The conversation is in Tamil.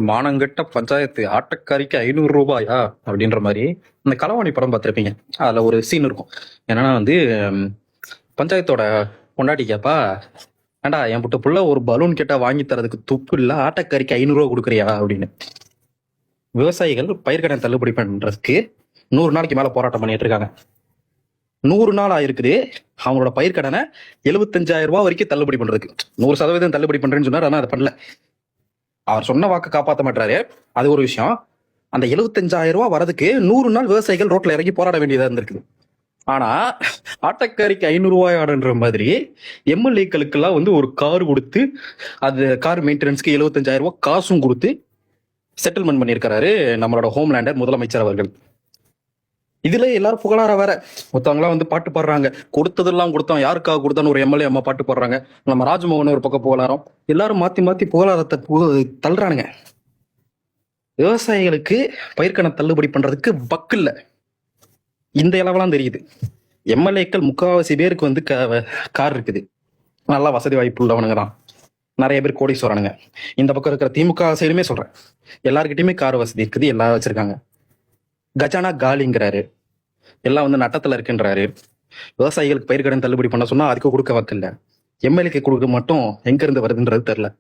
மானங்கெட்ட பஞ்சாயத்து ஆட்டக்காரிக்கு 500 ரூபாயா அப்படின்ற மாதிரி இந்த களவாணி படம் பார்த்துருப்பீங்க. அதுல ஒரு சீன் இருக்கும். என்னன்னா வந்து ம், பஞ்சாயத்தோட பொண்டாட்டி கேப்பா, ஏண்டா என் புட்ட புள்ள ஒரு பலூன் கேட்டா வாங்கி தரதுக்கு துப்பு இல்ல, ஆட்டக்காரிக்கு 500 ரூபா கொடுக்குறியா அப்படின்னு. விவசாயிகள் பயிர்க்கடன் தள்ளுபடி பண்றதுக்கு 100 நாளைக்கு மேல போராட்டம் பண்ணிட்டு இருக்காங்க. 100 நாள் ஆயிருக்குது. அவங்களோட பயிர்க்கடனை 75,000 ரூபாய் வரைக்கும் தள்ளுபடி பண்றதுக்கு. 100% தள்ளுபடி பண்றேன்னு சொன்னார், ஆனா அதை பண்ணல. அவர் சொன்ன வாக்கு காப்பாற்ற மாட்டாரு, அது ஒரு விஷயம். அந்த 75,000 ரூபாய் வரதுக்கு 100 நாள் விவசாயிகள் ரோட்ல இறங்கி போராட வேண்டியதா இருந்திருக்குது. ஆனா ஆட்டக்காரிக்கு 500 ரூபாய் ஆடுன்ற மாதிரி எம்எல்ஏக்களுக்கு எல்லாம் வந்து ஒரு கார் கொடுத்து, அது கார் மெயின்டெனன்ஸ்க்கு 75,000 ரூபாய் காசும் கொடுத்து செட்டில்மெண்ட் பண்ணியிருக்கிறாரு நம்மளோட ஹோம்லேண்டர் முதலமைச்சர் அவர்கள். இதுல எல்லாரும் புகழார வேற மொத்தவங்களாம் வந்து பாட்டு பாடுறாங்க. கொடுத்ததெல்லாம் கொடுத்தோம், யாருக்காக கொடுத்தான்னு ஒரு எம்எல்ஏ அம்மா பாட்டு பாடுறாங்க. நம்ம ராஜ்மோகன் ஒரு பக்கம் புகழாரம். எல்லாரும் மாத்தி மாத்தி புகழாரத்தை தள்ளுறானுங்க. விவசாயிகளுக்கு பயிர்க்கடன் தள்ளுபடி பண்றதுக்கு வக்கு இல்ல. இந்த இளவெல்லாம் தெரியுது. எம்எல்ஏக்கள் முக்காவாசி பேருக்கு வந்து கார் இருக்குது. நல்லா வசதி வாய்ப்பு உள்ளவனுங்க தான். நிறைய பேர் கோடீஸ்வரனுங்க. இந்த பக்கம் இருக்கிற திமுக சைடுமே சொல்றேன், எல்லாருக்கிட்டையுமே கார் வசதி இருக்குது, எல்லாம் வச்சிருக்காங்க. கஜானா காலிங்கிறாரு, எல்லாம் வந்து நட்டத்துல இருக்குன்றாரு. விவசாயிகளுக்கு பயிர்க்கடன் தள்ளுபடி பண்ண சொன்னா அதுக்கு கொடுக்க வக்கில்ல. எம்எல்ஏக்கு கொடுக்க மட்டும் எங்க இருந்து வருதுன்றது தெரியல.